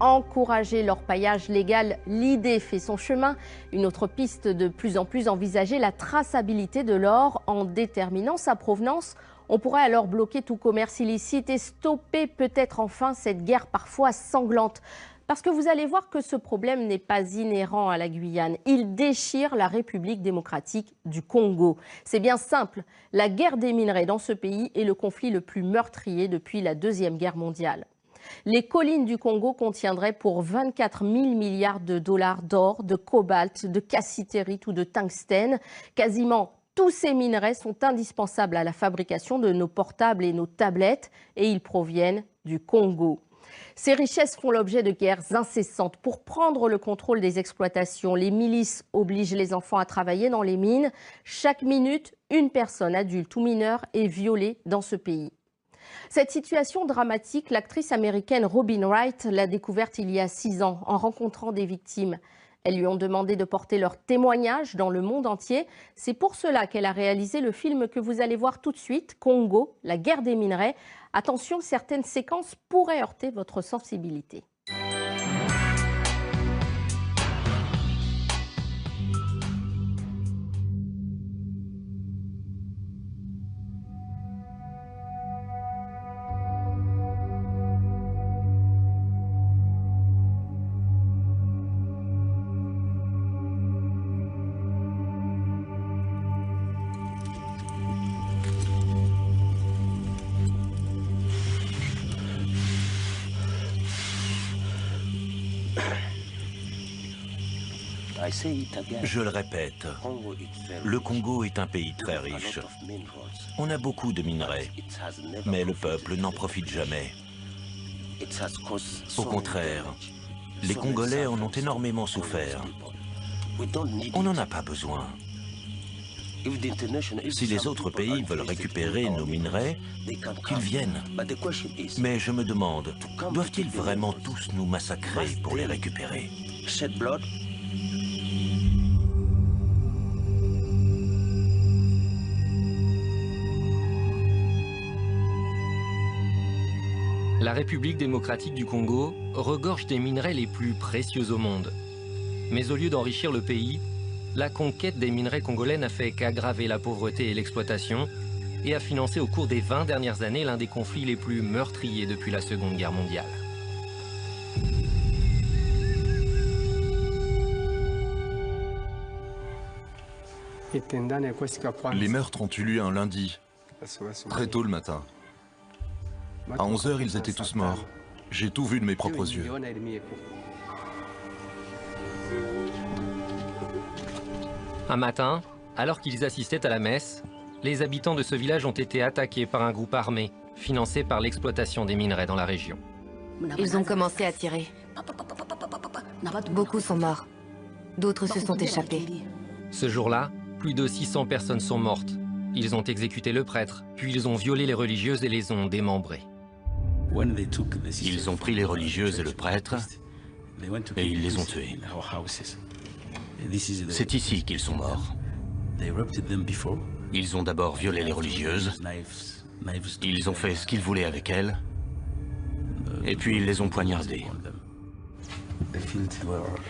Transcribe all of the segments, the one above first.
encourager l'orpaillage légal, l'idée fait son chemin. Une autre piste de plus en plus envisagée, la traçabilité de l'or en déterminant sa provenance. On pourrait alors bloquer tout commerce illicite et stopper peut-être enfin cette guerre parfois sanglante. Parce que vous allez voir que ce problème n'est pas inhérent à la Guyane. Il déchire la République démocratique du Congo. C'est bien simple, la guerre des minerais dans ce pays est le conflit le plus meurtrier depuis la Deuxième Guerre mondiale. Les collines du Congo contiendraient pour 24 000 milliards de dollars d'or, de cobalt, de cassitérite ou de tungstène. Quasiment tous ces minerais sont indispensables à la fabrication de nos portables et nos tablettes et ils proviennent du Congo. Ces richesses font l'objet de guerres incessantes. Pour prendre le contrôle des exploitations, les milices obligent les enfants à travailler dans les mines. Chaque minute, une personne adulte ou mineure est violée dans ce pays. Cette situation dramatique, l'actrice américaine Robin Wright l'a découverte il y a 6 ans en rencontrant des victimes. Elles lui ont demandé de porter leur témoignage dans le monde entier. C'est pour cela qu'elle a réalisé le film que vous allez voir tout de suite, Congo, la guerre des minerais. Attention, certaines séquences pourraient heurter votre sensibilité. Je le répète, le Congo est un pays très riche. On a beaucoup de minerais, mais le peuple n'en profite jamais. Au contraire, les Congolais en ont énormément souffert. On n'en a pas besoin. Si les autres pays veulent récupérer nos minerais, qu'ils viennent. Mais je me demande, doivent-ils vraiment tous nous massacrer pour les récupérer ? La République démocratique du Congo regorge des minerais les plus précieux au monde. Mais au lieu d'enrichir le pays, la conquête des minerais congolais n'a fait qu'aggraver la pauvreté et l'exploitation et a financé au cours des 20 dernières années l'un des conflits les plus meurtriers depuis la Seconde Guerre mondiale. Les meurtres ont eu lieu un lundi, très tôt le matin. À 11 h, ils étaient tous morts. J'ai tout vu de mes propres yeux. Un matin, alors qu'ils assistaient à la messe, les habitants de ce village ont été attaqués par un groupe armé, financé par l'exploitation des minerais dans la région. Ils ont commencé à tirer. Beaucoup sont morts. D'autres se sont échappés. Ce jour-là, plus de 600 personnes sont mortes. Ils ont exécuté le prêtre, puis ils ont violé les religieuses et les ont démembrées. Ils ont pris les religieuses et le prêtre et ils les ont tués. C'est ici qu'ils sont morts. Ils ont d'abord violé les religieuses, ils ont fait ce qu'ils voulaient avec elles, et puis ils les ont poignardées.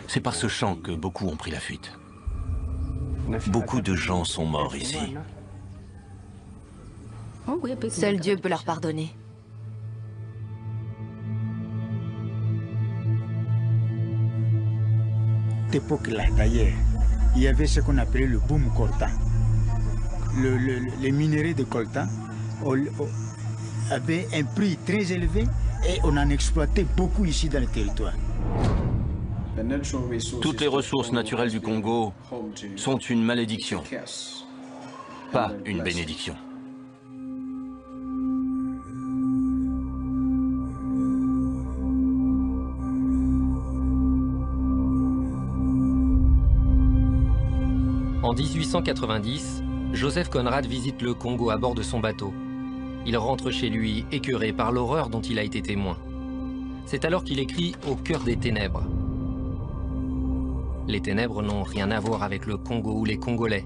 C'est par ce champ que beaucoup ont pris la fuite. Beaucoup de gens sont morts ici. Seul Dieu peut leur pardonner. À cette époque-là, d'ailleurs, il y avait ce qu'on appelait le boom coltan. Les minerais de coltan avaient un prix très élevé et on en exploitait beaucoup ici dans le territoire. Toutes les ressources naturelles du Congo sont une malédiction, pas une bénédiction. En 1890, Joseph Conrad visite le Congo à bord de son bateau. Il rentre chez lui écœuré par l'horreur dont il a été témoin. C'est alors qu'il écrit « Au cœur des ténèbres ». Les ténèbres n'ont rien à voir avec le Congo ou les Congolais.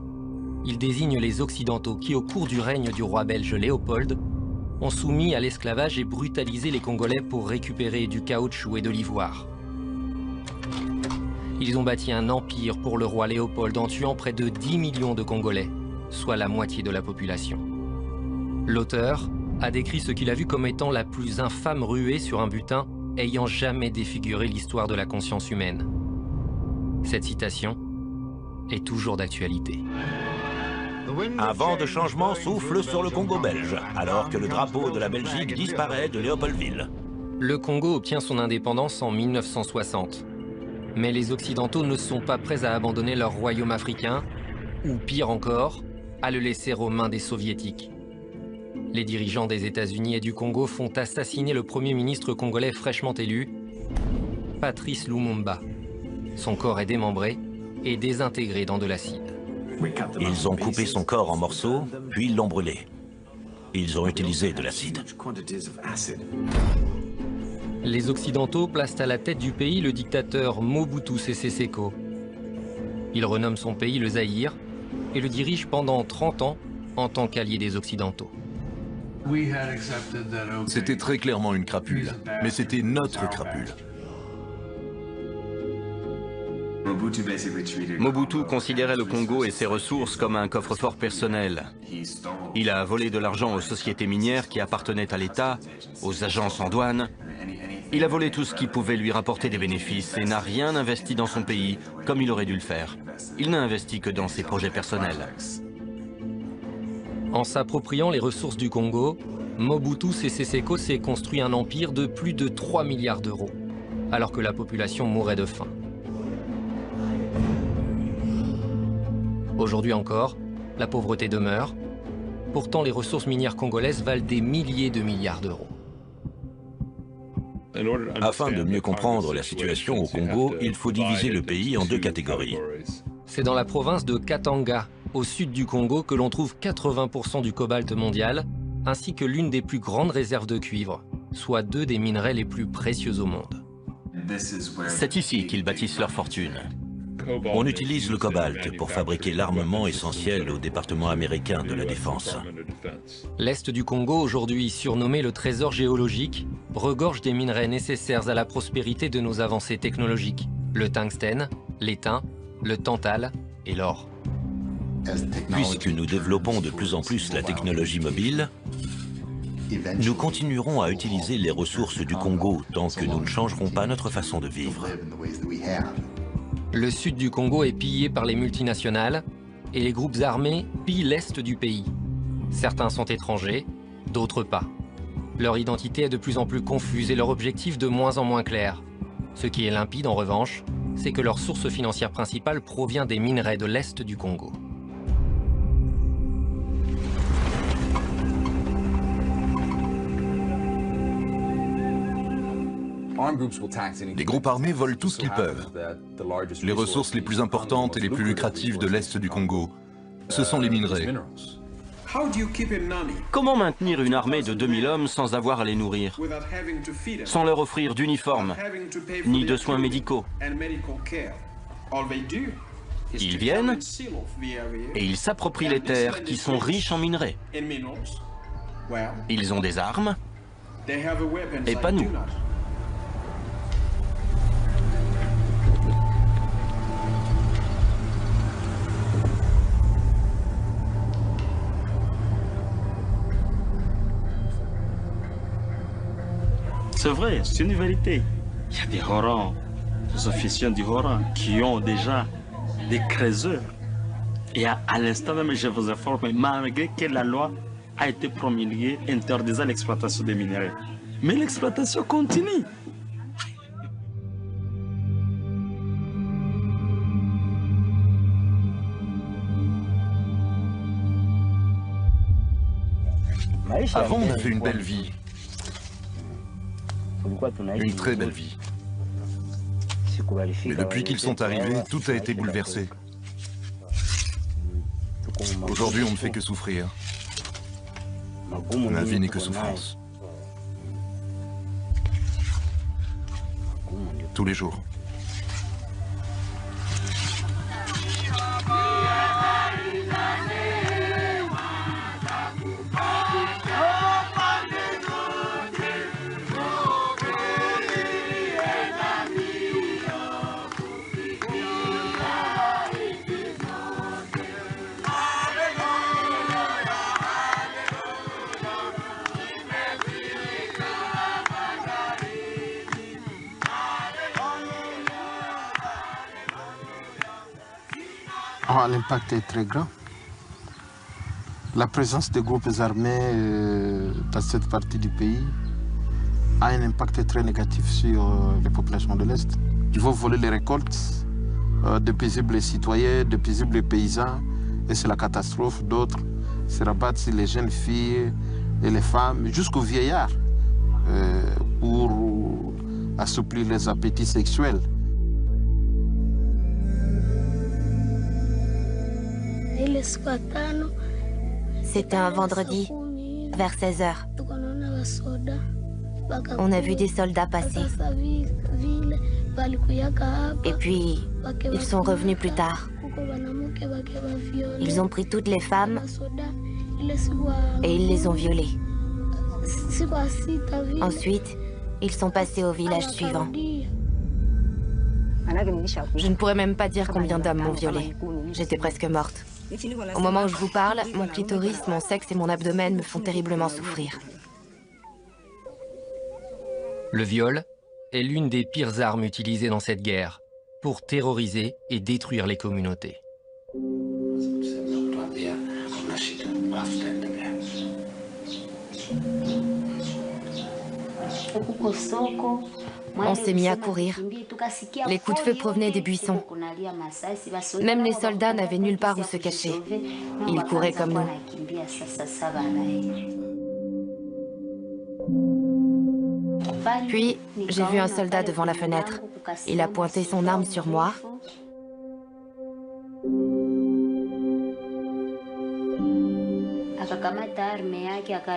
Ils désignent les Occidentaux qui, au cours du règne du roi belge Léopold, ont soumis à l'esclavage et brutalisé les Congolais pour récupérer du caoutchouc et de l'ivoire. Ils ont bâti un empire pour le roi Léopold en tuant près de 10 millions de Congolais, soit la moitié de la population. L'auteur a décrit ce qu'il a vu comme étant la plus infâme ruée sur un butin ayant jamais défiguré l'histoire de la conscience humaine. Cette citation est toujours d'actualité. Un vent de changement souffle sur le Congo belge, alors que le drapeau de la Belgique disparaît de Léopoldville. Le Congo obtient son indépendance en 1960. Mais les Occidentaux ne sont pas prêts à abandonner leur royaume africain, ou pire encore, à le laisser aux mains des Soviétiques. Les dirigeants des États-Unis et du Congo font assassiner le premier ministre congolais fraîchement élu, Patrice Lumumba. Son corps est démembré et désintégré dans de l'acide. Ils ont coupé son corps en morceaux, puis l'ont brûlé. Ils ont utilisé de l'acide. Les Occidentaux placent à la tête du pays le dictateur Mobutu Sese Seko. Il renomme son pays le Zaïre et le dirige pendant 30 ans en tant qu'allié des Occidentaux. C'était très clairement une crapule, mais c'était notre crapule. Mobutu considérait le Congo et ses ressources comme un coffre-fort personnel. Il a volé de l'argent aux sociétés minières qui appartenaient à l'État, aux agences en douane. Il a volé tout ce qui pouvait lui rapporter des bénéfices et n'a rien investi dans son pays comme il aurait dû le faire. Il n'a investi que dans ses projets personnels. En s'appropriant les ressources du Congo, Mobutu Sese Seko s'est construit un empire de plus de 3 milliards d'euros, alors que la population mourait de faim. Aujourd'hui encore, la pauvreté demeure. Pourtant, les ressources minières congolaises valent des milliers de milliards d'euros. Afin de mieux comprendre la situation au Congo, il faut diviser le pays en deux catégories. C'est dans la province de Katanga, au sud du Congo, que l'on trouve 80% du cobalt mondial, ainsi que l'une des plus grandes réserves de cuivre, soit 2 des minerais les plus précieux au monde. C'est ici qu'ils bâtissent leur fortune. On utilise le cobalt pour fabriquer l'armement essentiel au département américain de la défense. L'Est du Congo, aujourd'hui surnommé le trésor géologique, regorge des minerais nécessaires à la prospérité de nos avancées technologiques. Le tungstène, l'étain, le tantal et l'or. Puisque nous développons de plus en plus la technologie mobile, nous continuerons à utiliser les ressources du Congo tant que nous ne changerons pas notre façon de vivre. Le sud du Congo est pillé par les multinationales et les groupes armés pillent l'est du pays. Certains sont étrangers, d'autres pas. Leur identité est de plus en plus confuse et leur objectif de moins en moins clair. Ce qui est limpide en revanche, c'est que leur source financière principale provient des minerais de l'est du Congo. Les groupes armés volent tout ce qu'ils peuvent. Les ressources les plus importantes et les plus lucratives de l'Est du Congo, ce sont les minerais. Comment maintenir une armée de 2000 hommes sans avoir à les nourrir, sans leur offrir d'uniformes, ni de soins médicaux? Ils viennent et ils s'approprient les terres qui sont riches en minerais. Ils ont des armes et pas nous. C'est vrai, c'est une vérité. Il y a des Horans, des officiers du Horan qui ont déjà des creuseurs. Et à l'instant même, je vous informe, malgré que la loi a été promulguée interdisant l'exploitation des minéraux. Mais l'exploitation continue. Avant, on avait une belle vie. Une très belle vie. Mais depuis qu'ils sont arrivés, tout a été bouleversé. Aujourd'hui, on ne fait que souffrir. Ma vie n'est que souffrance. Tous les jours. L'impact est très grand. La présence des groupes armés dans cette partie du pays a un impact très négatif sur les populations de l'Est. Ils vont voler les récoltes de paisibles citoyens, de paisibles paysans, et c'est la catastrophe. D'autres se rabattent sur les jeunes filles et les femmes, jusqu'aux vieillards, pour assouplir les appétits sexuels. C'était un vendredi, vers 16 h. On a vu des soldats passer. Et puis, ils sont revenus plus tard. Ils ont pris toutes les femmes et ils les ont violées. Ensuite, ils sont passés au village suivant. Je ne pourrais même pas dire combien d'hommes m'ont violée. J'étais presque morte. Au moment où je vous parle, mon clitoris, mon sexe et mon abdomen me font terriblement souffrir. Le viol est l'une des pires armes utilisées dans cette guerre pour terroriser et détruire les communautés. On s'est mis à courir. Les coups de feu provenaient des buissons. Même les soldats n'avaient nulle part où se cacher. Ils couraient comme nous. Puis, j'ai vu un soldat devant la fenêtre. Il a pointé son arme sur moi.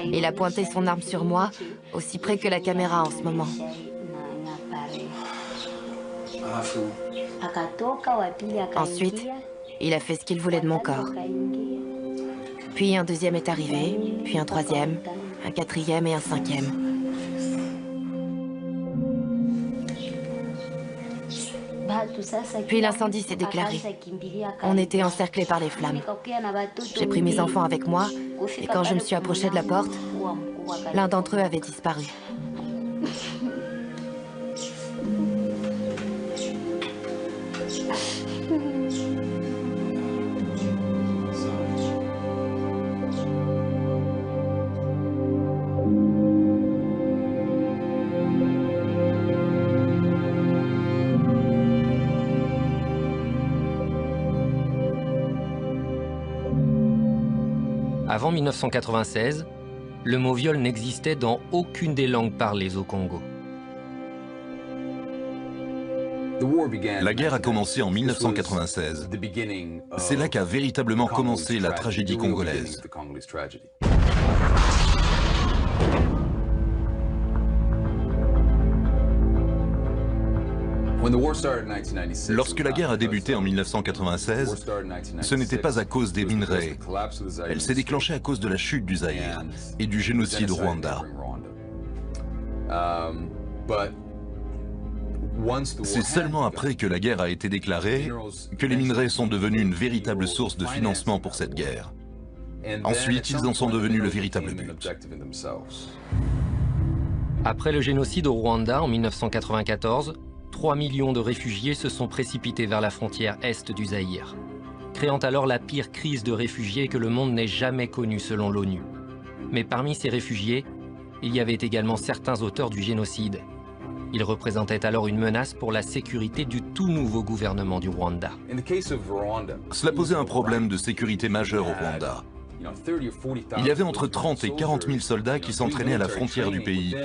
Il a pointé son arme sur moi, aussi près que la caméra en ce moment. Ensuite, il a fait ce qu'il voulait de mon corps. Puis un deuxième est arrivé, puis un troisième, un quatrième et un cinquième. Puis l'incendie s'est déclaré. On était encerclés par les flammes. J'ai pris mes enfants avec moi, et quand je me suis approchée de la porte, l'un d'entre eux avait disparu. Avant 1996, le mot viol n'existait dans aucune des langues parlées au Congo. La guerre a commencé en 1996. C'est là qu'a véritablement commencé la tragédie congolaise. Lorsque la guerre a débuté en 1996, ce n'était pas à cause des minerais. Elle s'est déclenchée à cause de la chute du Zaïre et du génocide au Rwanda. C'est seulement après que la guerre a été déclarée que les minerais sont devenus une véritable source de financement pour cette guerre. Ensuite, ils en sont devenus le véritable but. Après le génocide au Rwanda en 1994, 3 millions de réfugiés se sont précipités vers la frontière est du Zaïre, créant alors la pire crise de réfugiés que le monde n'ait jamais connue selon l'ONU. Mais parmi ces réfugiés, il y avait également certains auteurs du génocide. Ils représentaient alors une menace pour la sécurité du tout nouveau gouvernement du Rwanda. Cela posait un problème de sécurité majeur au Rwanda. Il y avait entre 30 et 40 000 soldats qui s'entraînaient à la frontière du pays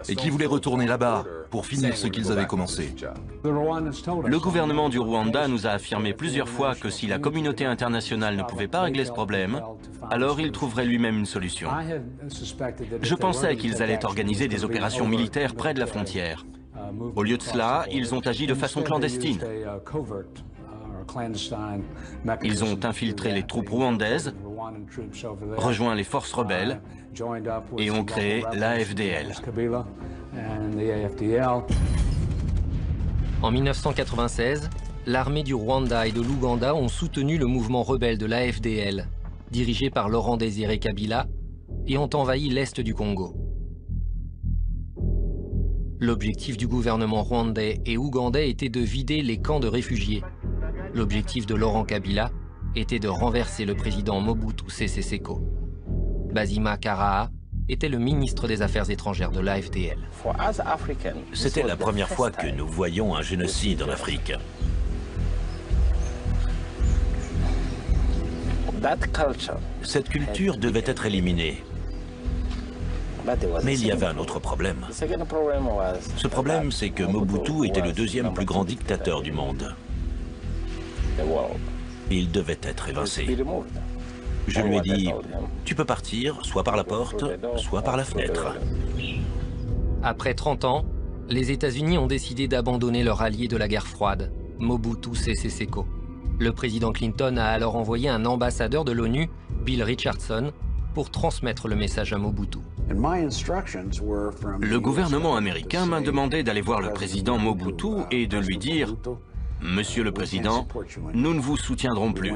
et qui voulaient retourner là-bas pour finir ce qu'ils avaient commencé. Le gouvernement du Rwanda nous a affirmé plusieurs fois que si la communauté internationale ne pouvait pas régler ce problème, alors il trouverait lui-même une solution. Je pensais qu'ils allaient organiser des opérations militaires près de la frontière. Au lieu de cela, ils ont agi de façon clandestine. Ils ont infiltré les troupes rwandaises, rejoint les forces rebelles et ont créé l'AFDL. En 1996, l'armée du Rwanda et de l'Ouganda ont soutenu le mouvement rebelle de l'AFDL, dirigé par Laurent Désiré Kabila, et ont envahi l'est du Congo. L'objectif du gouvernement rwandais et ougandais était de vider les camps de réfugiés. L'objectif de Laurent Kabila était de renverser le président Mobutu Sese Seko. Basima Karaha était le ministre des Affaires étrangères de l'AFDL. C'était la première fois que nous voyions un génocide en Afrique. Cette culture devait être éliminée. Mais il y avait un autre problème. Ce problème, c'est que Mobutu était le deuxième plus grand dictateur du monde. Il devait être évincé. Je lui ai dit, tu peux partir, soit par la porte, soit par la fenêtre. Après 30 ans, les États-Unis ont décidé d'abandonner leur allié de la guerre froide, Mobutu Sese Seko. Le président Clinton a alors envoyé un ambassadeur de l'ONU, Bill Richardson, pour transmettre le message à Mobutu. Le gouvernement américain m'a demandé d'aller voir le président Mobutu et de lui dire « Monsieur le Président, nous ne vous soutiendrons plus.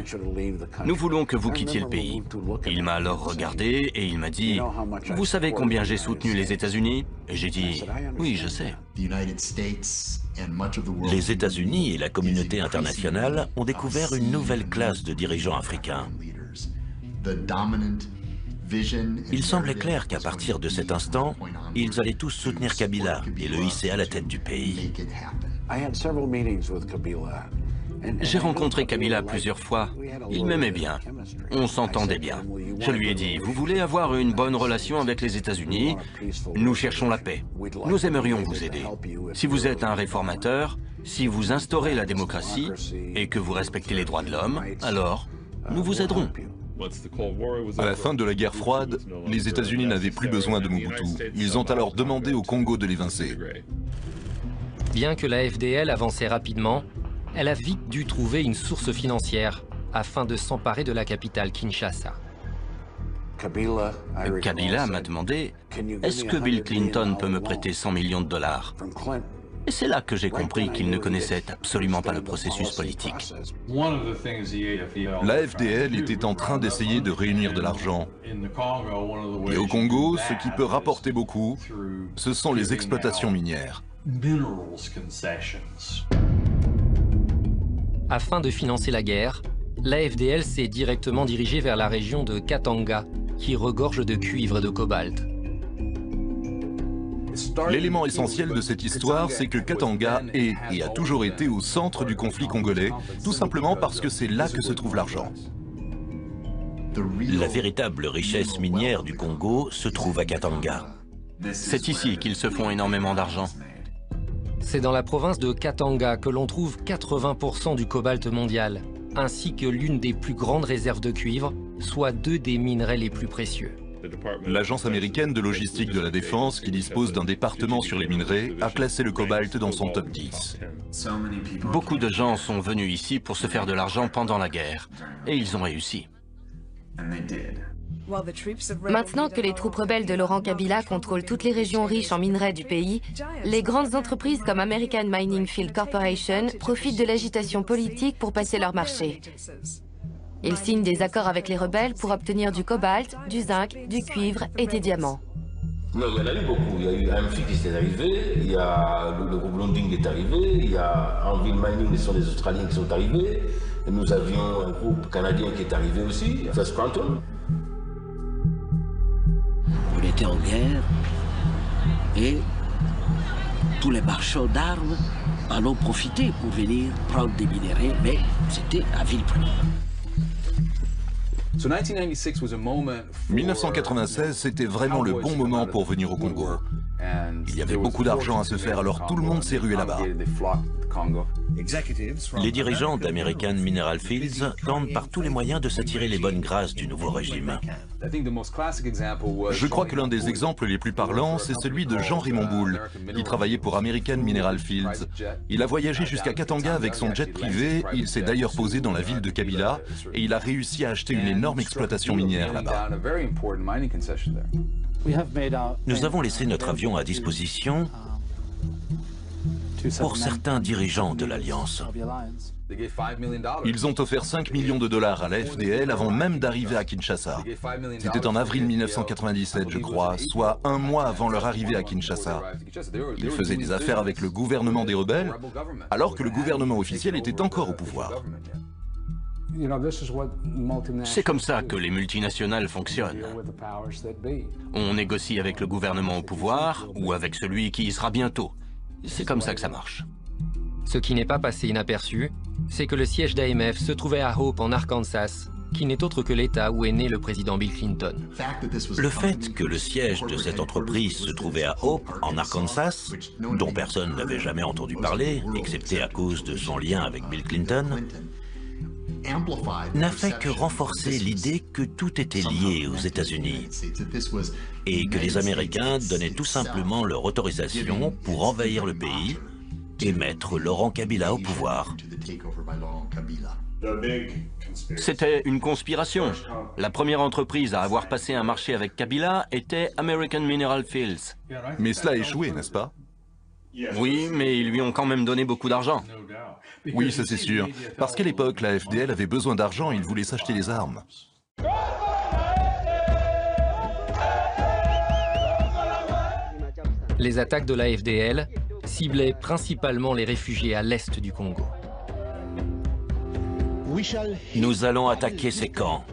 Nous voulons que vous quittiez le pays. » Il m'a alors regardé et il m'a dit « Vous savez combien j'ai soutenu les États-Unis » Et j'ai dit « Oui, je sais. » Les États-Unis et la communauté internationale ont découvert une nouvelle classe de dirigeants africains. Il semblait clair qu'à partir de cet instant, ils allaient tous soutenir Kabila et le hisser à la tête du pays. J'ai rencontré Kabila plusieurs fois. Il m'aimait bien. On s'entendait bien. Je lui ai dit, vous voulez avoir une bonne relation avec les États-Unis? Nous cherchons la paix. Nous aimerions vous aider. Si vous êtes un réformateur, si vous instaurez la démocratie et que vous respectez les droits de l'homme, alors nous vous aiderons. À la fin de la guerre froide, les États-Unis n'avaient plus besoin de Mobutu. Ils ont alors demandé au Congo de l'évincer. Bien que la FDL avançait rapidement, elle a vite dû trouver une source financière afin de s'emparer de la capitale Kinshasa. Kabila m'a demandé « Est-ce que Bill Clinton peut me prêter 100 millions de dollars ?» Et c'est là que j'ai compris qu'il ne connaissait absolument pas le processus politique. L'AFDL était en train d'essayer de réunir de l'argent. Et au Congo, ce qui peut rapporter beaucoup, ce sont les exploitations minières. Afin de financer la guerre, l'AFDL s'est directement dirigée vers la région de Katanga, qui regorge de cuivre et de cobalt. L'élément essentiel de cette histoire, c'est que Katanga est et a toujours été au centre du conflit congolais, tout simplement parce que c'est là que se trouve l'argent. La véritable richesse minière du Congo se trouve à Katanga. C'est ici qu'ils se font énormément d'argent. C'est dans la province de Katanga que l'on trouve 80% du cobalt mondial, ainsi que l'une des plus grandes réserves de cuivre, soit 2 des minerais les plus précieux. L'agence américaine de logistique de la défense, qui dispose d'un département sur les minerais, a classé le cobalt dans son top 10. Beaucoup de gens sont venus ici pour se faire de l'argent pendant la guerre, et ils ont réussi. Maintenant que les troupes rebelles de Laurent Kabila contrôlent toutes les régions riches en minerais du pays, les grandes entreprises comme American Mining Field Corporation profitent de l'agitation politique pour passer leur marché. Ils signent des accords avec les rebelles pour obtenir du cobalt, du zinc, du cuivre et des diamants. Non, il y en a eu beaucoup. Il y a eu AMFI qui s'est arrivé, il y a le groupe Londing qui est arrivé, il y a Anvil Mining, ce sont les Australiens qui sont arrivés. Et nous avions un groupe canadien qui est arrivé aussi, First Quantum. On était en guerre et tous les marchands d'armes en ont profité pour venir prendre des minéraux, mais c'était à vil prix. 1996, c'était vraiment le bon moment pour venir au Congo. Il y avait beaucoup d'argent à se faire, alors tout le monde s'est rué là-bas. Les dirigeants d'American Mineral Fields tentent par tous les moyens de s'attirer les bonnes grâces du nouveau régime. Je crois que l'un des exemples les plus parlants, c'est celui de Jean-Raymond Boule, qui travaillait pour American Mineral Fields. Il a voyagé jusqu'à Katanga avec son jet privé, il s'est d'ailleurs posé dans la ville de Kabila, et il a réussi à acheter une énorme exploitation minière là-bas. Nous avons laissé notre avion à disposition pour certains dirigeants de l'Alliance. Ils ont offert 5 millions de dollars à la FDL avant même d'arriver à Kinshasa. C'était en avril 1997, je crois, soit un mois avant leur arrivée à Kinshasa. Ils faisaient des affaires avec le gouvernement des rebelles, alors que le gouvernement officiel était encore au pouvoir. C'est comme ça que les multinationales fonctionnent. On négocie avec le gouvernement au pouvoir ou avec celui qui y sera bientôt. C'est comme ça que ça marche. Ce qui n'est pas passé inaperçu, c'est que le siège d'AMF se trouvait à Hope en Arkansas, qui n'est autre que l'État où est né le président Bill Clinton. Le fait que le siège de cette entreprise se trouvait à Hope, en Arkansas, dont personne n'avait jamais entendu parler, excepté à cause de son lien avec Bill Clinton, n'a fait que renforcer l'idée que tout était lié aux États-Unis et que les Américains donnaient tout simplement leur autorisation pour envahir le pays et mettre Laurent Kabila au pouvoir. C'était une conspiration. La première entreprise à avoir passé un marché avec Kabila était American Mineral Fields. Mais cela a échoué, n'est-ce pas? Oui, mais ils lui ont quand même donné beaucoup d'argent. Oui, ça c'est sûr. Parce qu'à l'époque, la FDL avait besoin d'argent et il voulait s'acheter des armes. Les attaques de la FDL ciblaient principalement les réfugiés à l'est du Congo. Nous allons attaquer ces camps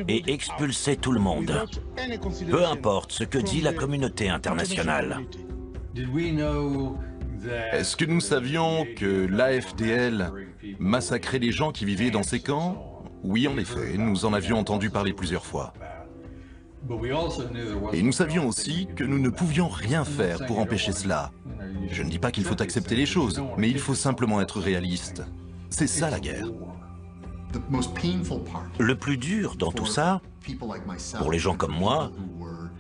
et expulser tout le monde, peu importe ce que dit la communauté internationale. Est-ce que nous savions que l'AFDL massacrait les gens qui vivaient dans ces camps? Oui, en effet, nous en avions entendu parler plusieurs fois. Et nous savions aussi que nous ne pouvions rien faire pour empêcher cela. Je ne dis pas qu'il faut accepter les choses, mais il faut simplement être réaliste. C'est ça la guerre. Le plus dur dans tout ça, pour les gens comme moi,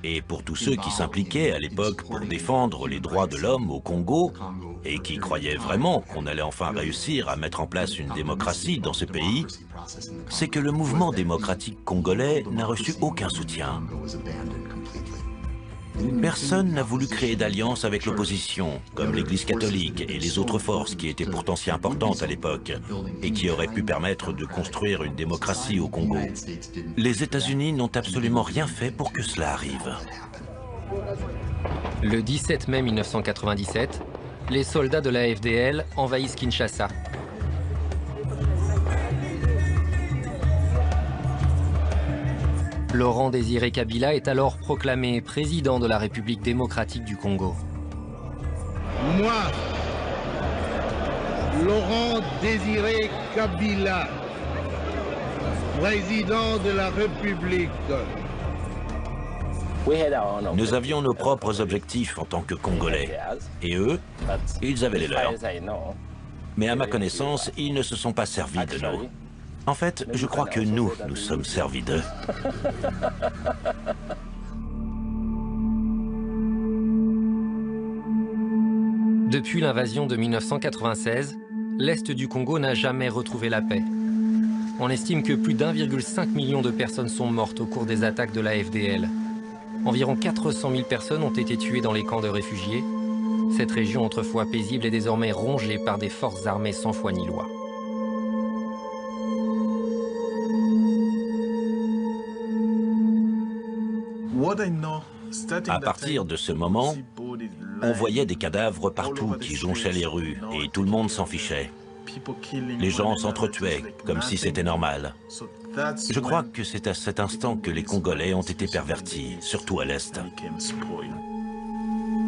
et pour tous ceux qui s'impliquaient à l'époque pour défendre les droits de l'homme au Congo, et qui croyaient vraiment qu'on allait enfin réussir à mettre en place une démocratie dans ce pays, c'est que le mouvement démocratique congolais n'a reçu aucun soutien. Personne n'a voulu créer d'alliance avec l'opposition, comme l'Église catholique et les autres forces qui étaient pourtant si importantes à l'époque et qui auraient pu permettre de construire une démocratie au Congo. Les États-Unis n'ont absolument rien fait pour que cela arrive. Le 17 mai 1997, les soldats de la FDL envahissent Kinshasa. Laurent Désiré Kabila est alors proclamé président de la République démocratique du Congo. Moi, Laurent Désiré Kabila, président de la République. Nous avions nos propres objectifs en tant que Congolais. Et eux, ils avaient les leurs. Mais à ma connaissance, ils ne se sont pas servis de nous. En fait, je crois que nous sommes servis d'eux. Depuis l'invasion de 1996, l'Est du Congo n'a jamais retrouvé la paix. On estime que plus d'1,5 million de personnes sont mortes au cours des attaques de la FDL. Environ 400 000 personnes ont été tuées dans les camps de réfugiés. Cette région autrefois paisible est désormais rongée par des forces armées sans foi ni loi. À partir de ce moment, on voyait des cadavres partout qui jonchaient les rues et tout le monde s'en fichait. Les gens s'entretuaient comme si c'était normal. Je crois que c'est à cet instant que les Congolais ont été pervertis, surtout à l'Est.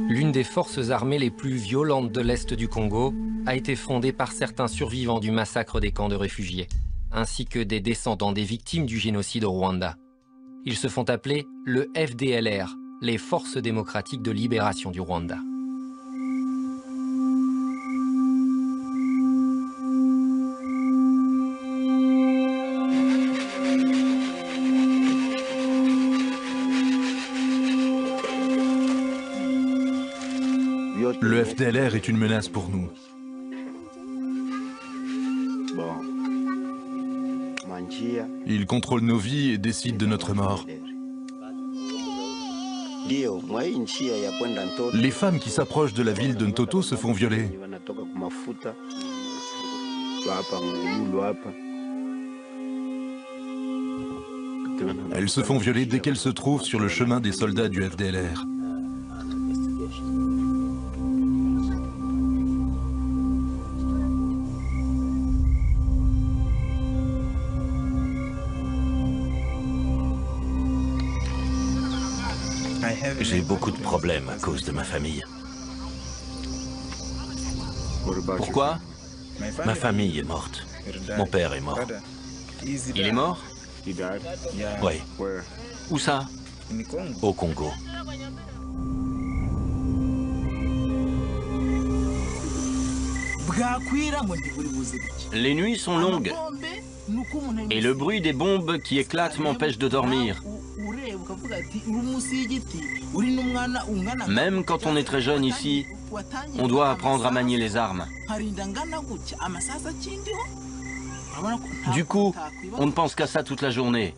L'une des forces armées les plus violentes de l'Est du Congo a été fondée par certains survivants du massacre des camps de réfugiés, ainsi que des descendants des victimes du génocide au Rwanda. Ils se font appeler le FDLR, les Forces démocratiques de libération du Rwanda. Le FDLR est une menace pour nous. Ils contrôlent nos vies et décident de notre mort. Les femmes qui s'approchent de la ville de Ntoto se font violer. Elles se font violer dès qu'elles se trouvent sur le chemin des soldats du FDLR. J'ai beaucoup de problèmes à cause de ma famille. Pourquoi? Ma famille est morte. Mon père est mort. Il est mort? Oui. Où ça? Au Congo. Les nuits sont longues. Et le bruit des bombes qui éclatent m'empêche de dormir. Même quand on est très jeune ici, on doit apprendre à manier les armes. Du coup, on ne pense qu'à ça toute la journée.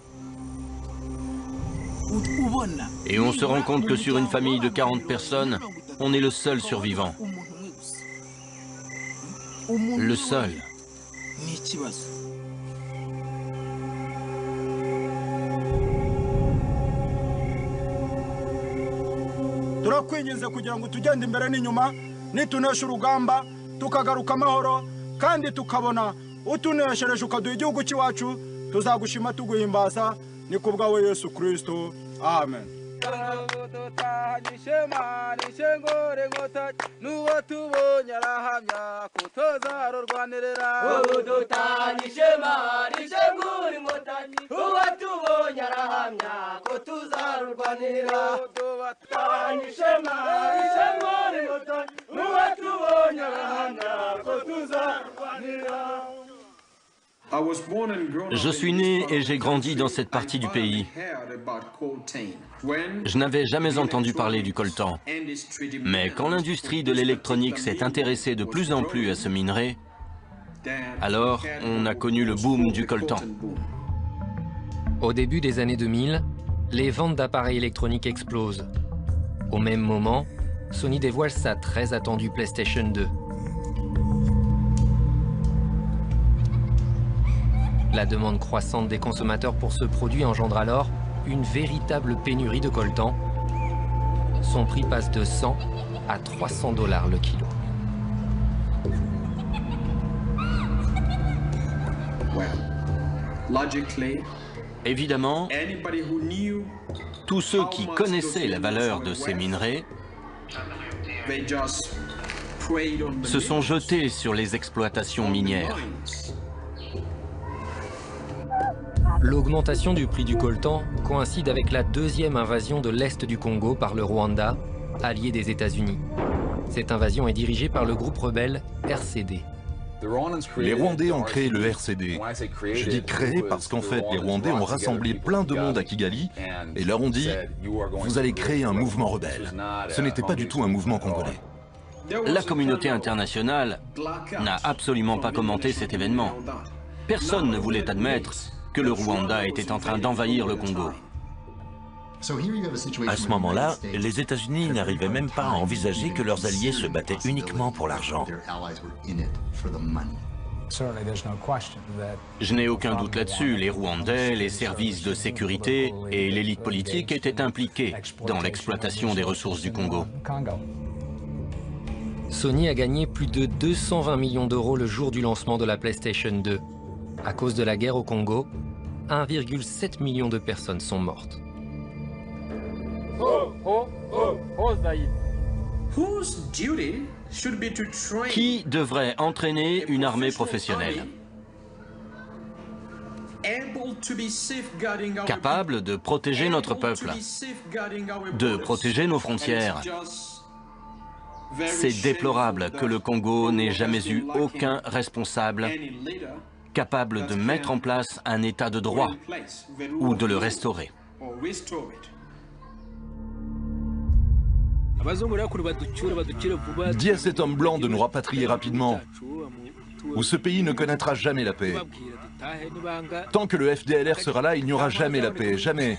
Et on se rend compte que sur une famille de 40 personnes, on est le seul survivant. Le seul. turakwinginze kugira ngo tugende imbere n'inyuma nitunesha urugamba tukagaruka amahoro kandi tukabona utuneshereje ukaduha igihugu cyacu tuzagushima tuguhimbaza ni kubwawe Yesu Kristo amen. Je suis né et j'ai grandi dans cette partie du pays. Je n'avais jamais entendu parler du coltan. Mais quand l'industrie de l'électronique s'est intéressée de plus en plus à ce minerai, alors on a connu le boom du coltan. Au début des années 2000, les ventes d'appareils électroniques explosent. Au même moment, Sony dévoile sa très attendue PlayStation 2. La demande croissante des consommateurs pour ce produit engendre alors une véritable pénurie de coltan. Son prix passe de 100 à 300 $ le kilo. Évidemment, tous ceux qui connaissaient la valeur de ces minerais se sont jetés sur les exploitations minières. L'augmentation du prix du coltan coïncide avec la deuxième invasion de l'Est du Congo par le Rwanda, allié des États-Unis. Cette invasion est dirigée par le groupe rebelle RCD. Les Rwandais ont créé le RCD. Je dis créé parce qu'en fait, les Rwandais ont rassemblé plein de monde à Kigali et leur ont dit « Vous allez créer un mouvement rebelle ». Ce n'était pas du tout un mouvement congolais. La communauté internationale n'a absolument pas commenté cet événement. Personne ne voulait admettre que le Rwanda était en train d'envahir le Congo. À ce moment-là, les États-Unis n'arrivaient même pas à envisager que leurs alliés se battaient uniquement pour l'argent. Je n'ai aucun doute là-dessus, les Rwandais, les services de sécurité et l'élite politique étaient impliqués dans l'exploitation des ressources du Congo. Sony a gagné plus de 220 millions d'euros le jour du lancement de la PlayStation 2. À cause de la guerre au Congo, 1,7 million de personnes sont mortes. Qui devrait entraîner une armée professionnelle? Capable de protéger notre peuple, de protéger nos frontières. C'est déplorable que le Congo n'ait jamais eu aucun responsable capable de mettre en place un état de droit ou de le restaurer. Dis à cet homme blanc de nous rapatrier rapidement, ou ce pays ne connaîtra jamais la paix. Tant que le FDLR sera là, il n'y aura jamais la paix, jamais.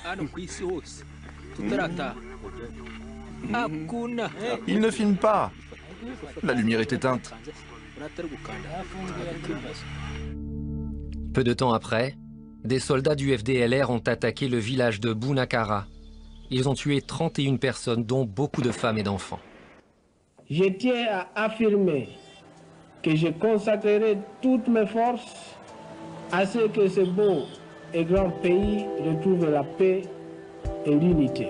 Il ne filme pas. La lumière est éteinte. Peu de temps après, des soldats du FDLR ont attaqué le village de Bunakara. Ils ont tué 31 personnes, dont beaucoup de femmes et d'enfants. Je tiens à affirmer que je consacrerai toutes mes forces à ce que ce beau et grand pays retrouve la paix et l'unité.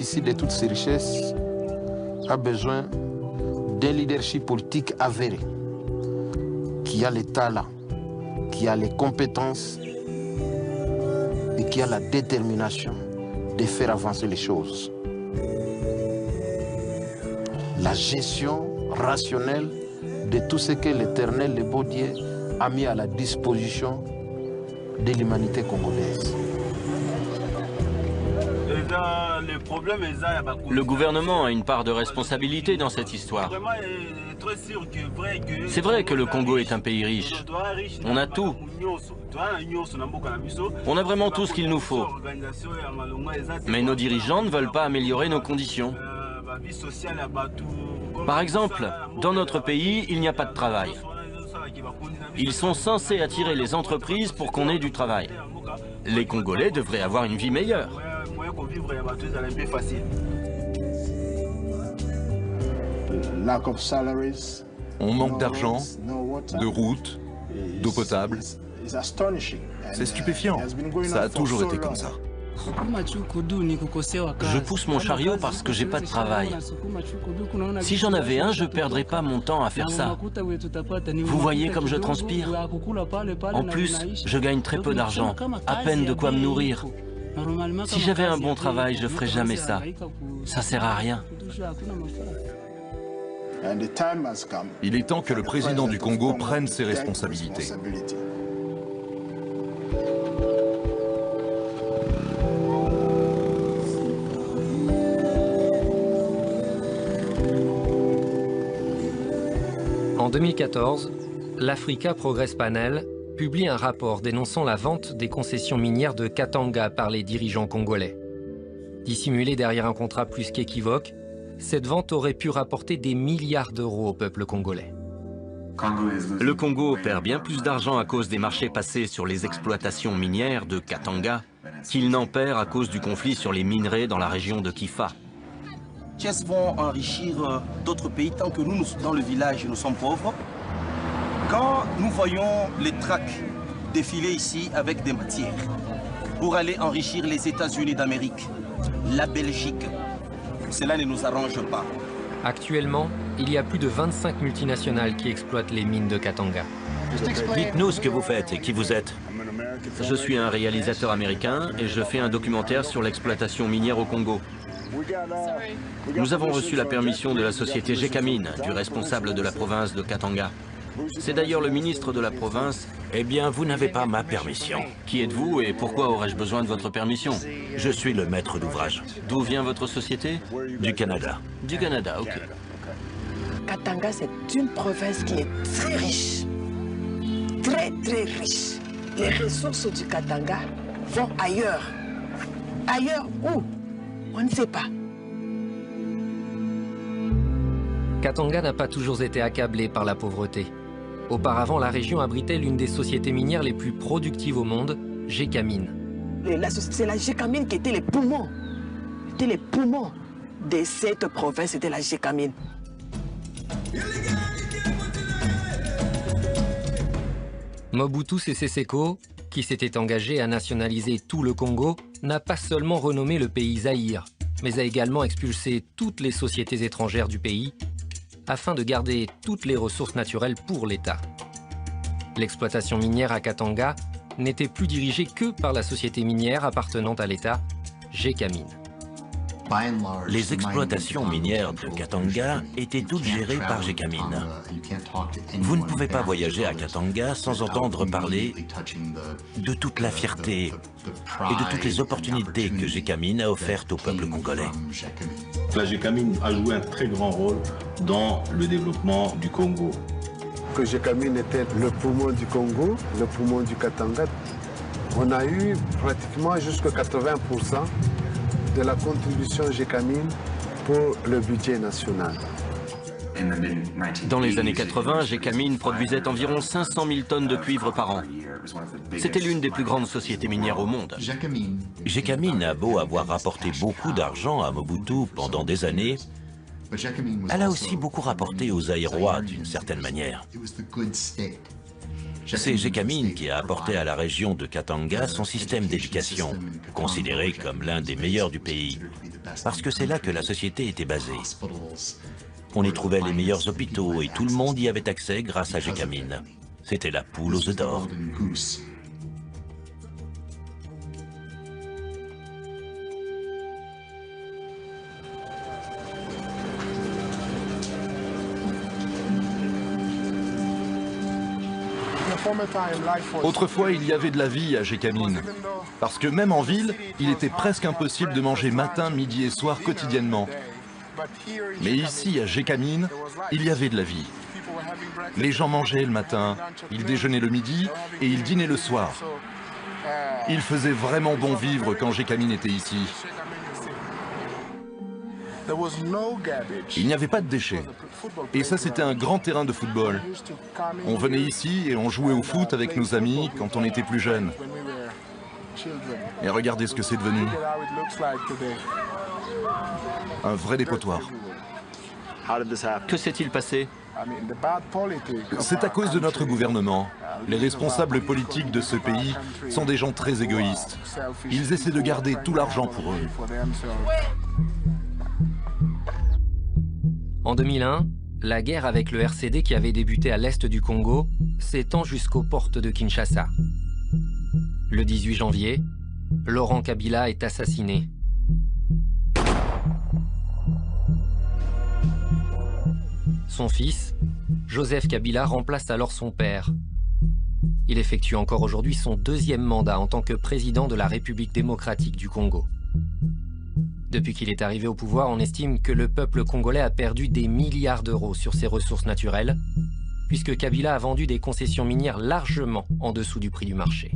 bénéficie de toutes ces richesses a besoin d'un leadership politique avéré, qui a les talents, qui a les compétences et qui a la détermination de faire avancer les choses. La gestion rationnelle de tout ce que l'Éternel, le beau Dieu, a mis à la disposition de l'humanité congolaise. Le gouvernement a une part de responsabilité dans cette histoire. C'est vrai que le Congo est un pays riche. On a tout. On a vraiment tout ce qu'il nous faut. Mais nos dirigeants ne veulent pas améliorer nos conditions. Par exemple, dans notre pays, il n'y a pas de travail. Ils sont censés attirer les entreprises pour qu'on ait du travail. Les Congolais devraient avoir une vie meilleure. On manque d'argent, de routes, d'eau potable. C'est stupéfiant. Ça a toujours été comme ça. Je pousse mon chariot parce que j'ai pas de travail. Si j'en avais un, je perdrais pas mon temps à faire ça. Vous voyez comme je transpire? En plus, je gagne très peu d'argent, à peine de quoi me nourrir. Si j'avais un bon travail, je ferais jamais ça. Ça sert à rien. Il est temps que le président du Congo prenne ses responsabilités. En 2014, l'Africa Progress Panel publie un rapport dénonçant la vente des concessions minières de Katanga par les dirigeants congolais. Dissimulée derrière un contrat plus qu'équivoque, cette vente aurait pu rapporter des milliards d'euros au peuple congolais. Le Congo perd bien plus d'argent à cause des marchés passés sur les exploitations minières de Katanga qu'il n'en perd à cause du conflit sur les minerais dans la région de Kifa. Chess vont enrichir d'autres pays tant que nous, dans le village, nous sommes pauvres. Quand nous voyons les tracts défiler ici avec des matières pour aller enrichir les États-Unis d'Amérique, la Belgique, cela ne nous arrange pas. Actuellement, il y a plus de 25 multinationales qui exploitent les mines de Katanga. Dites-nous ce que vous faites et qui vous êtes. Je suis un réalisateur américain et je fais un documentaire sur l'exploitation minière au Congo. Nous avons reçu la permission de la société Gécamine, du responsable de la province de Katanga. C'est d'ailleurs le ministre de la province. Eh bien, vous n'avez pas ma permission. Qui êtes-vous et pourquoi aurais-je besoin de votre permission? Je suis le maître d'ouvrage. D'où vient votre société? Du Canada. Du Canada, ok. Katanga, c'est une province qui est très riche. Très, très riche. Les ressources du Katanga vont ailleurs. Ailleurs où? On ne sait pas. Katanga n'a pas toujours été accablée par la pauvreté. Auparavant, la région abritait l'une des sociétés minières les plus productives au monde, Gécamine. C'est la Gécamine qui était les poumons. C'était les poumons de cette province, c'était la Gécamine. Mobutu Sese Seko, qui s'était engagé à nationaliser tout le Congo, n'a pas seulement renommé le pays Zaïre, mais a également expulsé toutes les sociétés étrangères du pays afin de garder toutes les ressources naturelles pour l'État. L'exploitation minière à Katanga n'était plus dirigée que par la société minière appartenant à l'État, Gécamine. Les exploitations minières de Katanga étaient toutes gérées par Gécamine. Vous ne pouvez pas voyager à Katanga sans entendre parler de toute la fierté et de toutes les opportunités que Gécamine a offertes au peuple congolais. La Gécamine a joué un très grand rôle dans le développement du Congo. Que Gécamine était le poumon du Congo, le poumon du Katanga. On a eu pratiquement jusqu'à 80% de la contribution Gécamine pour le budget national. Dans les années 80, Gécamine produisait environ 500 000 tonnes de cuivre par an. C'était l'une des plus grandes sociétés minières au monde. Gécamine a beau avoir rapporté beaucoup d'argent à Mobutu pendant des années, elle a aussi beaucoup rapporté aux Zaïrois d'une certaine manière. C'est Gécamine qui a apporté à la région de Katanga son système d'éducation, considéré comme l'un des meilleurs du pays, parce que c'est là que la société était basée. On y trouvait les meilleurs hôpitaux et tout le monde y avait accès grâce à Gécamine. C'était la poule aux œufs d'or. Autrefois, il y avait de la vie à Gécamine, parce que même en ville, il était presque impossible de manger matin, midi et soir quotidiennement. Mais ici, à Gécamine, il y avait de la vie. Les gens mangeaient le matin, ils déjeunaient le midi et ils dînaient le soir. Il faisait vraiment bon vivre quand Gécamine était ici. Il n'y avait pas de déchets. Et ça, c'était un grand terrain de football. On venait ici et on jouait au foot avec nos amis quand on était plus jeunes. Et regardez ce que c'est devenu. Un vrai dépotoir. Que s'est-il passé? C'est à cause de notre gouvernement. Les responsables politiques de ce pays sont des gens très égoïstes. Ils essaient de garder tout l'argent pour eux. En 2001, la guerre avec le RCD qui avait débuté à l'est du Congo s'étend jusqu'aux portes de Kinshasa. Le 18 janvier, Laurent Kabila est assassiné. Son fils, Joseph Kabila, remplace alors son père. Il effectue encore aujourd'hui son deuxième mandat en tant que président de la République démocratique du Congo. Depuis qu'il est arrivé au pouvoir, on estime que le peuple congolais a perdu des milliards d'euros sur ses ressources naturelles, puisque Kabila a vendu des concessions minières largement en dessous du prix du marché.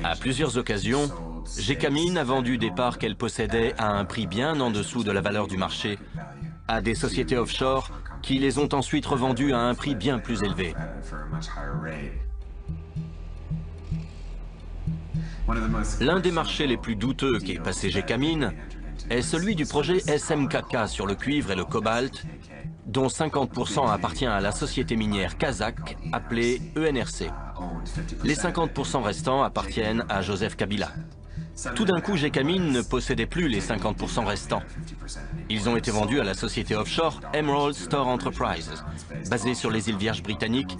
À plusieurs occasions, Gécamine a vendu des parts qu'elle possédait à un prix bien en dessous de la valeur du marché à des sociétés offshore qui les ont ensuite revendues à un prix bien plus élevé. L'un des marchés les plus douteux qu'ait passé Gécamine est celui du projet SMKK sur le cuivre et le cobalt, dont 50% appartient à la société minière kazakh appelée ENRC. Les 50% restants appartiennent à Joseph Kabila. Tout d'un coup, Gécamine ne possédait plus les 50% restants. Ils ont été vendus à la société offshore Emerald Store Enterprises, basée sur les îles Vierges britanniques,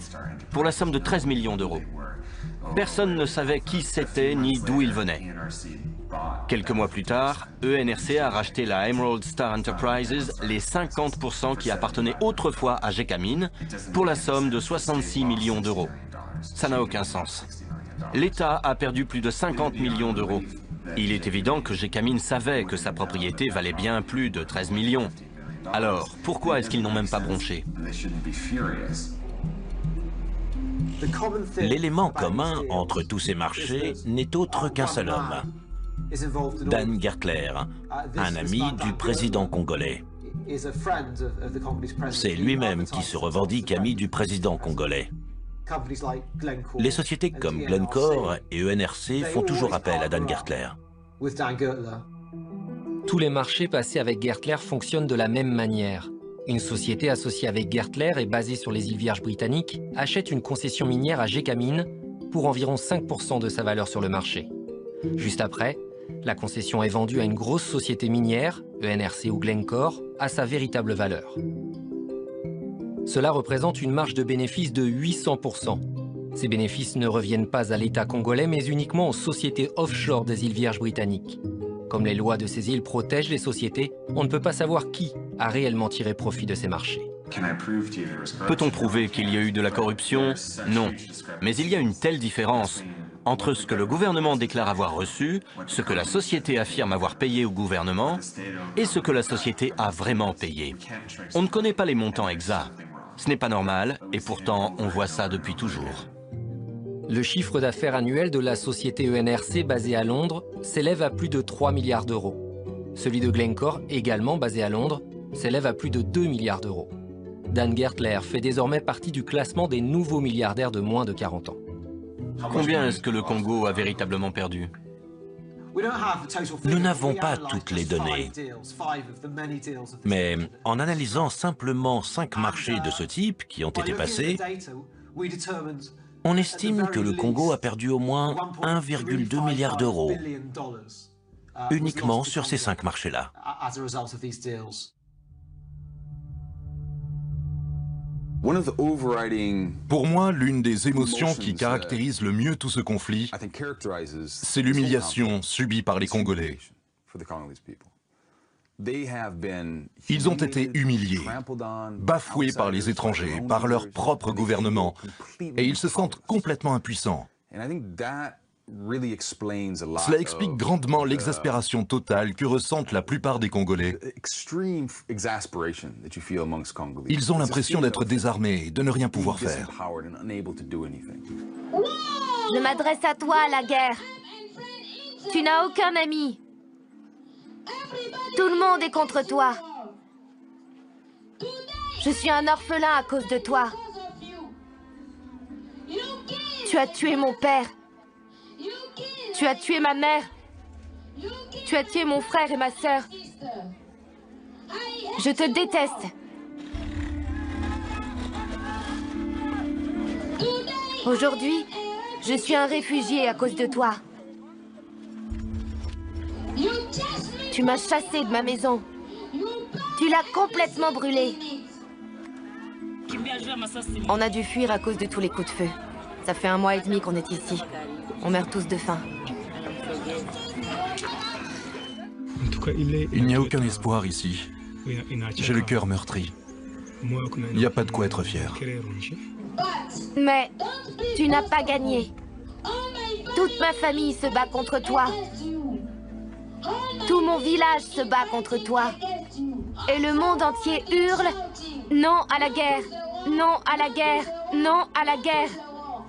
pour la somme de 13 millions d'euros. Personne ne savait qui c'était ni d'où il venait. Quelques mois plus tard, ENRC a racheté la Emerald Star Enterprises, les 50% qui appartenaient autrefois à Gécamine, pour la somme de 66 millions d'euros. Ça n'a aucun sens. L'État a perdu plus de 50 millions d'euros. Il est évident que Gécamine savait que sa propriété valait bien plus de 13 millions. Alors, pourquoi est-ce qu'ils n'ont même pas bronché? L'élément commun entre tous ces marchés n'est autre qu'un seul homme. Dan Gertler, un ami du président congolais. C'est lui-même qui se revendique ami du président congolais. Les sociétés comme Glencore et ENRC font toujours appel à Dan Gertler. Tous les marchés passés avec Gertler fonctionnent de la même manière. Une société associée avec Gertler et basée sur les îles Vierges britanniques achète une concession minière à Gécamine pour environ 5% de sa valeur sur le marché. Juste après, la concession est vendue à une grosse société minière, ENRC ou Glencore, à sa véritable valeur. Cela représente une marge de bénéfice de 800%. Ces bénéfices ne reviennent pas à l'État congolais, mais uniquement aux sociétés offshore des îles Vierges britanniques. Comme les lois de ces îles protègent les sociétés, on ne peut pas savoir qui a réellement tiré profit de ces marchés. Peut-on prouver qu'il y a eu de la corruption? Non. Mais il y a une telle différence entre ce que le gouvernement déclare avoir reçu, ce que la société affirme avoir payé au gouvernement, et ce que la société a vraiment payé. On ne connaît pas les montants exacts. Ce n'est pas normal, et pourtant on voit ça depuis toujours. Le chiffre d'affaires annuel de la société ENRC basée à Londres s'élève à plus de 3 milliards d'euros. Celui de Glencore, également basé à Londres, s'élève à plus de 2 milliards d'euros. Dan Gertler fait désormais partie du classement des nouveaux milliardaires de moins de 40 ans. Combien est-ce que le Congo a véritablement perdu? Nous n'avons pas toutes les données, mais en analysant simplement 5 marchés de ce type qui ont été passés, On estime que le Congo a perdu au moins 1,2 milliard d'euros uniquement sur ces 5 marchés-là. Pour moi, l'une des émotions qui caractérise le mieux tout ce conflit, c'est l'humiliation subie par les Congolais. Ils ont été humiliés, bafoués par les étrangers, par leur propre gouvernement, et ils se sentent complètement impuissants. Cela explique grandement l'exaspération totale que ressentent la plupart des Congolais. Ils ont l'impression d'être désarmés et de ne rien pouvoir faire. Je m'adresse à toi, la guerre. Tu n'as aucun ami. Tout le monde est contre toi. Je suis un orphelin à cause de toi. Tu as tué mon père. Tu as tué ma mère. Tu as tué mon frère et ma sœur. Je te déteste. Aujourd'hui, je suis un réfugié à cause de toi. Tu m'as chassé de ma maison. Tu l'as complètement brûlée. On a dû fuir à cause de tous les coups de feu. Ça fait 1 mois et demi qu'on est ici. On meurt tous de faim. Il n'y a aucun espoir ici. J'ai le cœur meurtri. Il n'y a pas de quoi être fier. Mais tu n'as pas gagné. Toute ma famille se bat contre toi. Tout mon village se bat contre toi. Et le monde entier hurle « Non à la guerre! Non à la guerre! Non à la guerre !»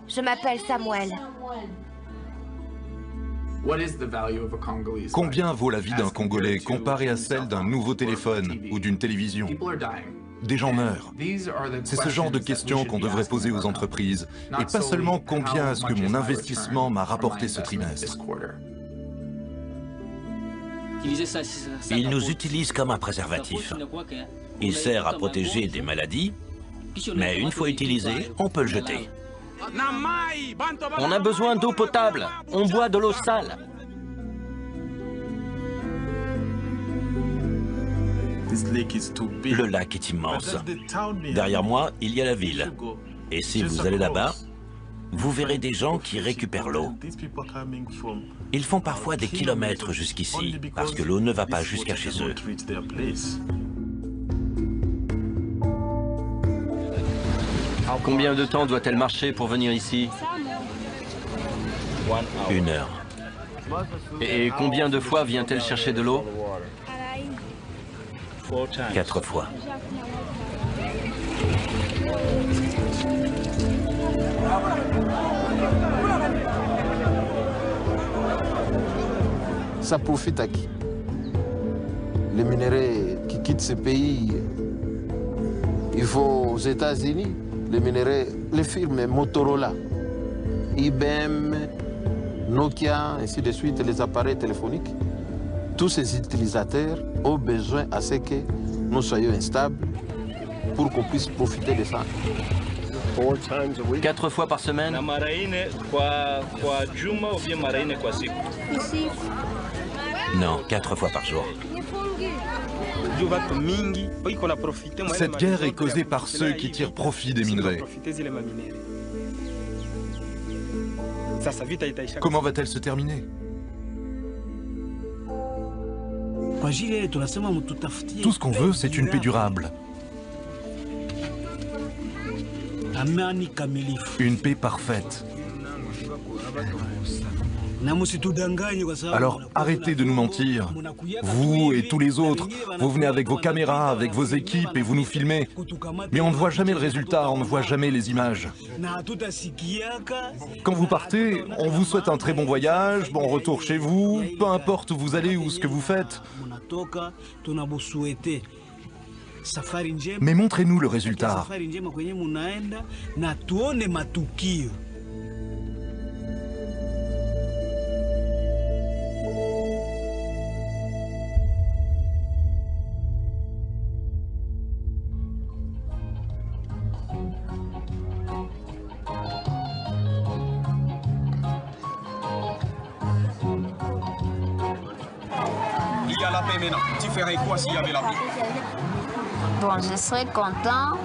Je m'appelle Samuel. Combien vaut la vie d'un Congolais comparée à celle d'un nouveau téléphone ou d'une télévision? Des gens meurent. C'est ce genre de questions qu'on devrait poser aux entreprises, et pas seulement combien est-ce que mon investissement m'a rapporté ce trimestre. Ils nous utilisent comme un préservatif. Il sert à protéger des maladies, mais une fois utilisé, on peut le jeter. On a besoin d'eau potable. On boit de l'eau sale. Le lac est immense. Derrière moi, il y a la ville. Et si vous allez là-bas, vous verrez des gens qui récupèrent l'eau. Ils font parfois des kilomètres jusqu'ici, parce que l'eau ne va pas jusqu'à chez eux. Combien de temps doit-elle marcher pour venir ici? 1 heure. Et combien de fois vient-elle chercher de l'eau? 4 fois. Ça profite à qui? Les minerais qui quittent ce pays, ils vont aux États-Unis. Les minerais, les firmes Motorola, IBM, Nokia, ainsi de suite, les appareils téléphoniques. Tous ces utilisateurs ont besoin à ce que nous soyons instables pour qu'on puisse profiter de ça. 4 fois par semaine? Non, 4 fois par jour. Cette guerre est causée par ceux qui tirent profit des minerais. Comment va-t-elle se terminer? Tout ce qu'on veut, c'est une paix durable. Une paix parfaite. Alors arrêtez de nous mentir. Vous et tous les autres, vous venez avec vos caméras, avec vos équipes et vous nous filmez. Mais on ne voit jamais le résultat, on ne voit jamais les images. Quand vous partez, on vous souhaite un très bon voyage, bon retour chez vous, peu importe où vous allez ou ce que vous faites. Mais montrez-nous le résultat. paix maintenant, tu ferais quoi s'il y avait la paix? Bon, je serais content.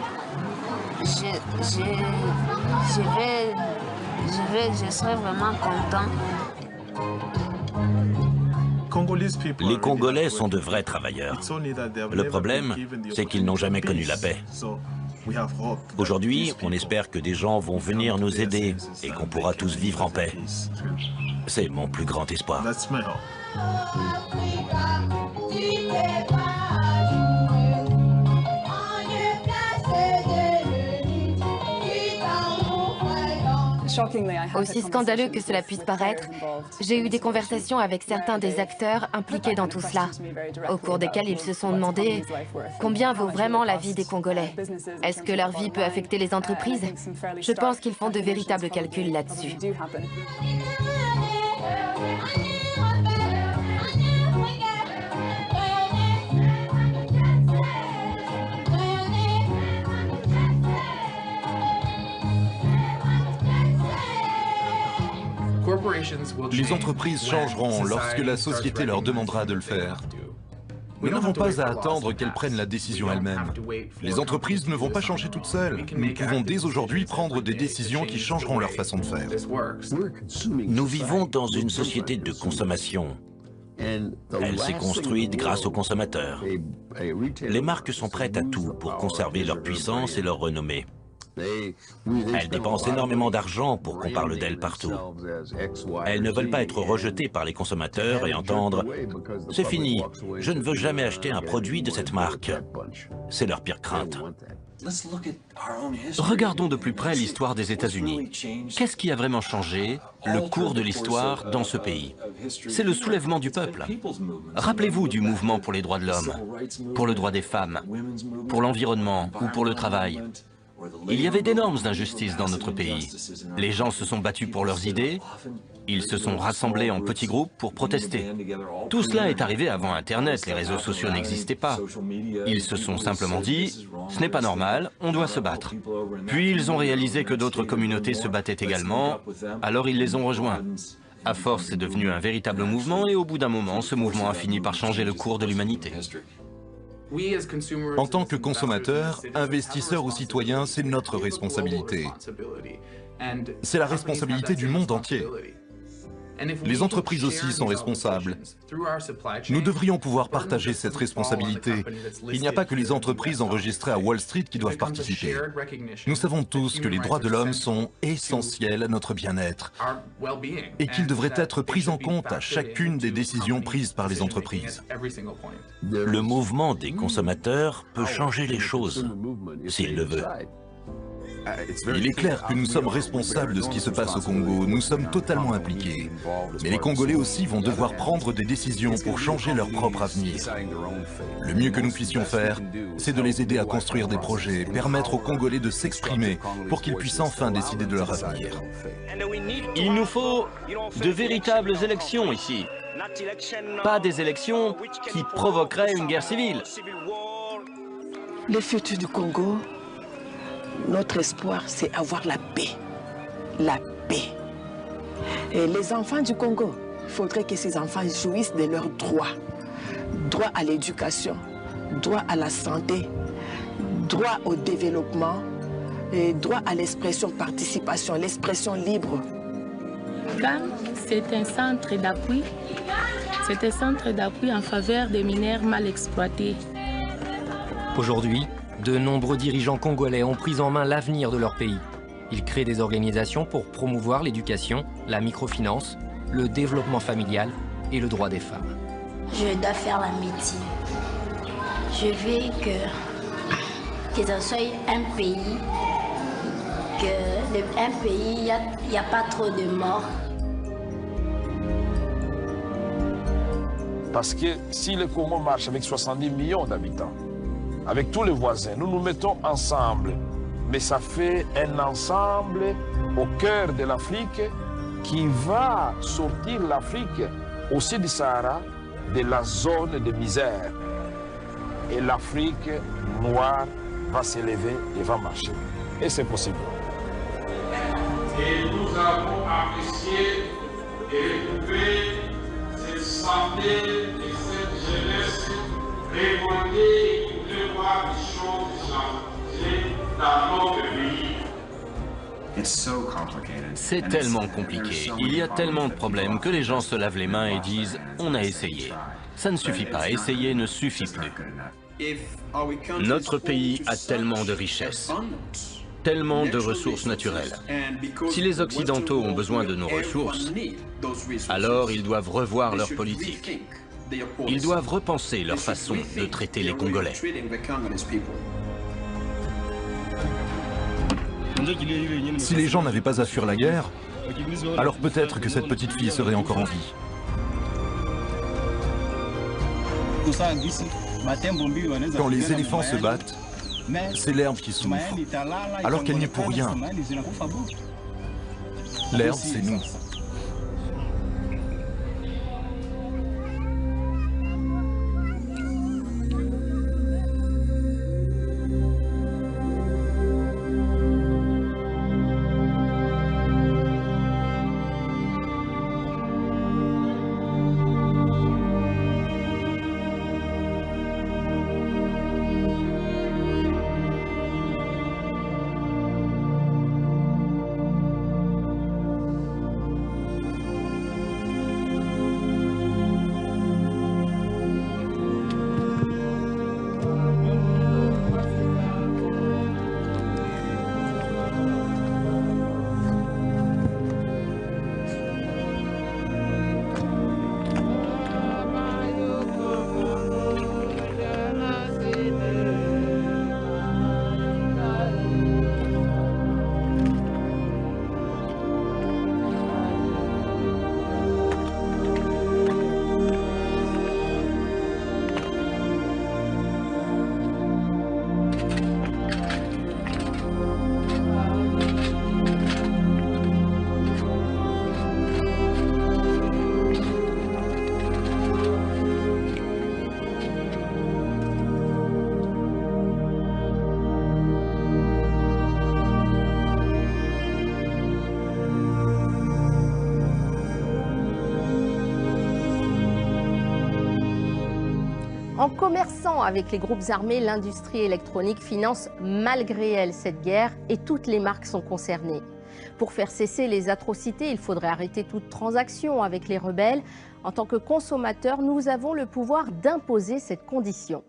Je serais vraiment content. Les Congolais sont de vrais travailleurs. Le problème, c'est qu'ils n'ont jamais connu la paix. Aujourd'hui, on espère que des gens vont venir nous aider et qu'on pourra tous vivre en paix. C'est mon plus grand espoir. Aussi scandaleux que cela puisse paraître, j'ai eu des conversations avec certains des acteurs impliqués dans tout cela, au cours desquelles ils se sont demandé combien vaut vraiment la vie des Congolais. Est-ce que leur vie peut affecter les entreprises? Je pense qu'ils font de véritables calculs là-dessus. Les entreprises changeront lorsque la société leur demandera de le faire. Nous n'avons pas à attendre qu'elles prennent la décision elles-mêmes. Les entreprises ne vont pas changer toutes seules. Nous pouvons dès aujourd'hui prendre des décisions qui changeront leur façon de faire. Nous vivons dans une société de consommation. Elle s'est construite grâce aux consommateurs. Les marques sont prêtes à tout pour conserver leur puissance et leur renommée. Elles dépensent énormément d'argent pour qu'on parle d'elles partout. Elles ne veulent pas être rejetées par les consommateurs et entendre « C'est fini, je ne veux jamais acheter un produit de cette marque ». C'est leur pire crainte. Regardons de plus près l'histoire des États-Unis. Qu'est-ce qui a vraiment changé le cours de l'histoire dans ce pays? C'est le soulèvement du peuple. Rappelez-vous du mouvement pour les droits de l'homme, pour le droit des femmes, pour l'environnement ou pour le travail. Il y avait d'énormes injustices dans notre pays. Les gens se sont battus pour leurs idées, ils se sont rassemblés en petits groupes pour protester. Tout cela est arrivé avant Internet, les réseaux sociaux n'existaient pas. Ils se sont simplement dit, ce n'est pas normal, on doit se battre. Puis ils ont réalisé que d'autres communautés se battaient également, alors ils les ont rejoints. À force, c'est devenu un véritable mouvement et au bout d'un moment, ce mouvement a fini par changer le cours de l'humanité. En tant que consommateurs, investisseurs ou citoyens, c'est notre responsabilité. C'est la responsabilité du monde entier. Les entreprises aussi sont responsables. Nous devrions pouvoir partager cette responsabilité. Il n'y a pas que les entreprises enregistrées à Wall Street qui doivent participer. Nous savons tous que les droits de l'homme sont essentiels à notre bien-être et qu'ils devraient être pris en compte à chacune des décisions prises par les entreprises. Le mouvement des consommateurs peut changer les choses, s'il le veut. Il est clair que nous sommes responsables de ce qui se passe au Congo, nous sommes totalement impliqués. Mais les Congolais aussi vont devoir prendre des décisions pour changer leur propre avenir. Le mieux que nous puissions faire, c'est de les aider à construire des projets, permettre aux Congolais de s'exprimer pour qu'ils puissent enfin décider de leur avenir. Il nous faut de véritables élections ici. Pas des élections qui provoqueraient une guerre civile. Le futur du Congo, notre espoir, c'est avoir la paix. La paix. Et les enfants du Congo, il faudrait que ces enfants jouissent de leurs droits. Droit à l'éducation, droit à la santé, droit au développement, et droit à l'expression, participation, l'expression libre. CAN, c'est un centre d'appui. C'est un centre d'appui en faveur des mineurs mal exploités. Aujourd'hui, de nombreux dirigeants congolais ont pris en main l'avenir de leur pays. Ils créent des organisations pour promouvoir l'éducation, la microfinance, le développement familial et le droit des femmes. Je dois faire la médecine. Je veux que ce soit un pays, il n'y a pas trop de morts. Parce que si le Congo marche avec 70 millions d'habitants, avec tous les voisins, nous nous mettons ensemble. Mais ça fait un ensemble au cœur de l'Afrique qui va sortir l'Afrique aussi du Sahara, de la zone de misère. Et l'Afrique noire va s'élever et va marcher. Et c'est possible. Et nous avons apprécié et retrouvé cette santé et cette jeunesse Révolter et qui voulait voir les choses changer dans notre pays. C'est tellement compliqué, il y a tellement de problèmes que les gens se lavent les mains et disent « on a essayé ». Ça ne suffit pas, essayer ne suffit plus. Notre pays a tellement de richesses, tellement de ressources naturelles. Si les Occidentaux ont besoin de nos ressources, alors ils doivent revoir leur politique. Ils doivent repenser leur façon de traiter les Congolais. Si les gens n'avaient pas à fuir la guerre, alors peut-être que cette petite fille serait encore en vie. Quand les éléphants se battent, c'est l'herbe qui souffre, alors qu'elle n'y est pour rien. L'herbe, c'est nous. En commerçant avec les groupes armés, l'industrie électronique finance malgré elle cette guerre et toutes les marques sont concernées. Pour faire cesser les atrocités, il faudrait arrêter toute transaction avec les rebelles. En tant que consommateurs, nous avons le pouvoir d'imposer cette condition.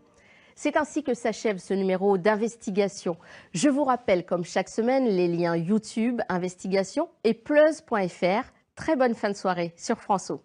C'est ainsi que s'achève ce numéro d'investigation. Je vous rappelle, comme chaque semaine, les liens YouTube, Investigation et Plus.fr. Très bonne fin de soirée sur François.